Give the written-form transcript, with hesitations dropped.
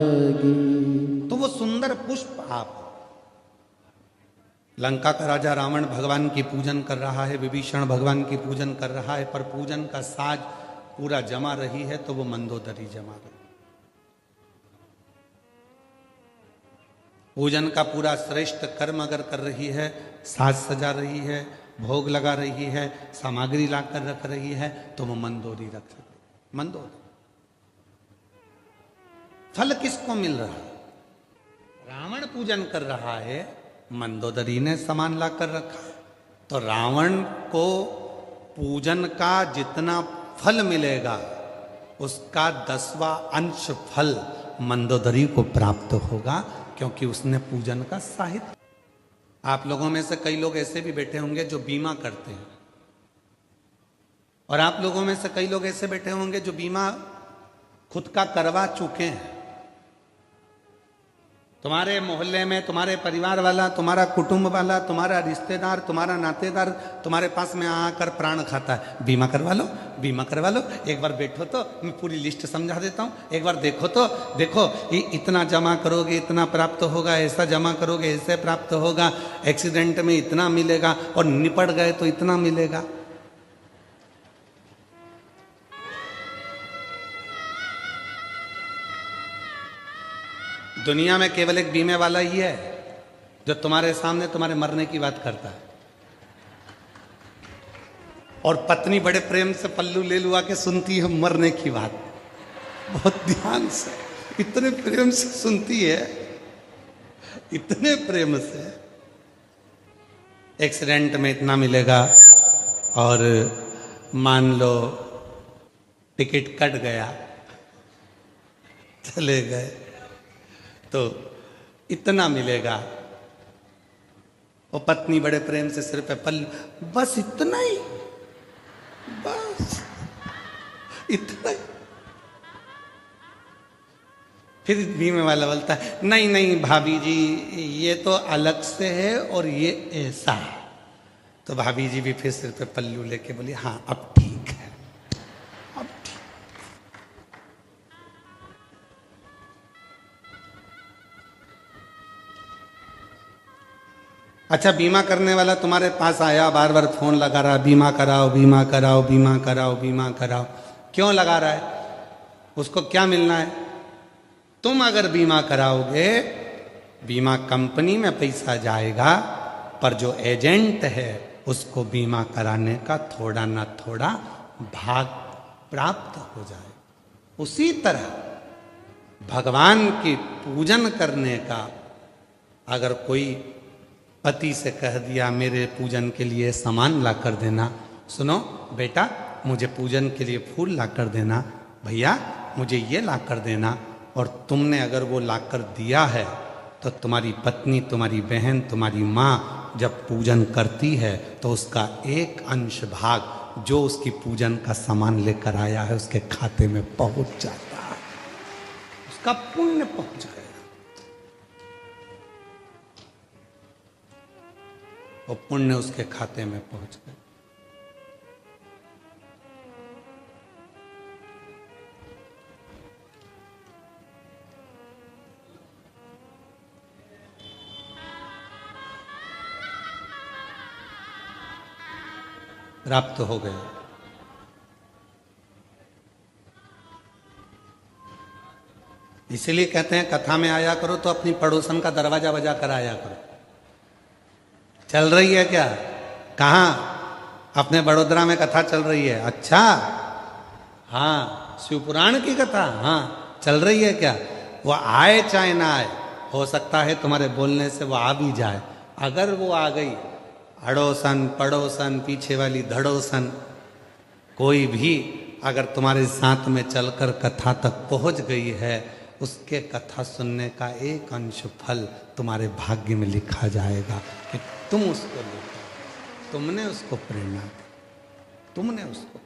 तो वो सुंदर पुष्प आप, लंका का राजा रावण भगवान की पूजन कर रहा है, विभीषण भगवान की पूजन कर रहा है, पर पूजन का साज पूरा जमा रही है तो वो मंदोदरी जमा रही। पूजन का पूरा श्रेष्ठ कर्म अगर कर रही है, साज सजा रही है, भोग लगा रही है, सामग्री लाकर रख रही है, तो वो मंदोदरी रख सकती। मंदोदरी फल किसको मिल रहा है? रावण पूजन कर रहा है, मंदोदरी ने सामान लाकर रखा है, तो रावण को पूजन का जितना फल मिलेगा उसका 10वां अंश फल मंदोदरी को प्राप्त होगा, क्योंकि उसने पूजन का साहित्य। आप लोगों में से कई लोग ऐसे भी बैठे होंगे जो बीमा करते हैं, और आप लोगों में से कई लोग ऐसे बैठे होंगे जो बीमा खुद का करवा चुके हैं। तुम्हारे मोहल्ले में तुम्हारे परिवार वाला, तुम्हारा कुटुंब वाला, तुम्हारा रिश्तेदार, तुम्हारा नातेदार तुम्हारे पास में आकर प्राण खाता है, बीमा करवा लो, बीमा करवा लो, एक बार बैठो तो मैं पूरी लिस्ट समझा देता हूँ, एक बार देखो तो देखो, ये इतना जमा करोगे इतना प्राप्त होगा, ऐसा जमा करोगे ऐसे प्राप्त होगा, एक्सीडेंट में इतना मिलेगा, और निपट गए तो इतना मिलेगा। दुनिया में केवल एक बीमे वाला ही है जो तुम्हारे सामने तुम्हारे मरने की बात करता है, और पत्नी बड़े प्रेम से पल्लू ले लुआ के सुनती है मरने की बात, बहुत ध्यान से, इतने प्रेम से सुनती है, इतने प्रेम से। एक्सीडेंट में इतना मिलेगा, और मान लो टिकट कट गया, चले गए तो इतना मिलेगा। वो पत्नी बड़े प्रेम से सिर पे पल्लू, बस इतना ही, बस इतना ही। फिर बीमे वाला बोलता है नहीं नहीं भाभी जी, ये तो अलग से है और ये ऐसा है। तो भाभी जी भी फिर सिर पे पल्लू लेके बोली हाँ अब ठीक है, अब ठीक। अच्छा, बीमा करने वाला तुम्हारे पास आया, बार बार फोन लगा रहा, बीमा कराओ बीमा कराओ बीमा कराओ बीमा कराओ। क्यों लगा रहा है? उसको क्या मिलना है? तुम अगर बीमा कराओगे, बीमा कंपनी में पैसा जाएगा, पर जो एजेंट है उसको बीमा कराने का थोड़ा ना थोड़ा भाग प्राप्त हो जाए। उसी तरह भगवान की पूजन करने का अगर कोई पति से कह दिया मेरे पूजन के लिए सामान ला कर देना, सुनो बेटा मुझे पूजन के लिए फूल ला कर देना, भैया मुझे ये ला कर देना, और तुमने अगर वो ला कर दिया है तो तुम्हारी पत्नी, तुम्हारी बहन, तुम्हारी माँ जब पूजन करती है तो उसका एक अंश भाग जो उसकी पूजन का सामान लेकर आया है उसके खाते में पहुंच जाता है, उसका पुण्य पहुंच गया, वो पुण्य उसके खाते में पहुंच गया। प्राप्त हो गए। इसीलिए कहते हैं कथा में आया करो तो अपनी पड़ोसन का दरवाजा बजा कर आया करो। चल रही है क्या? कहाँ? अपने बड़ोदरा में कथा चल रही है। अच्छा, हाँ, शिवपुराण की कथा, हाँ चल रही है क्या? वो आए चाहे ना आए, हो सकता है तुम्हारे बोलने से वो आ भी जाए। अगर वो आ गई, अड़ोसन पड़ोसन पीछे वाली धड़ोसन कोई भी अगर तुम्हारे साथ में चलकर कथा तक पहुंच गई है, उसके कथा सुनने का एक अंश फल तुम्हारे भाग्य में लिखा जाएगा कि तुम उसको लेकर, तुमने उसको प्रेरणा दी, तुमने उसको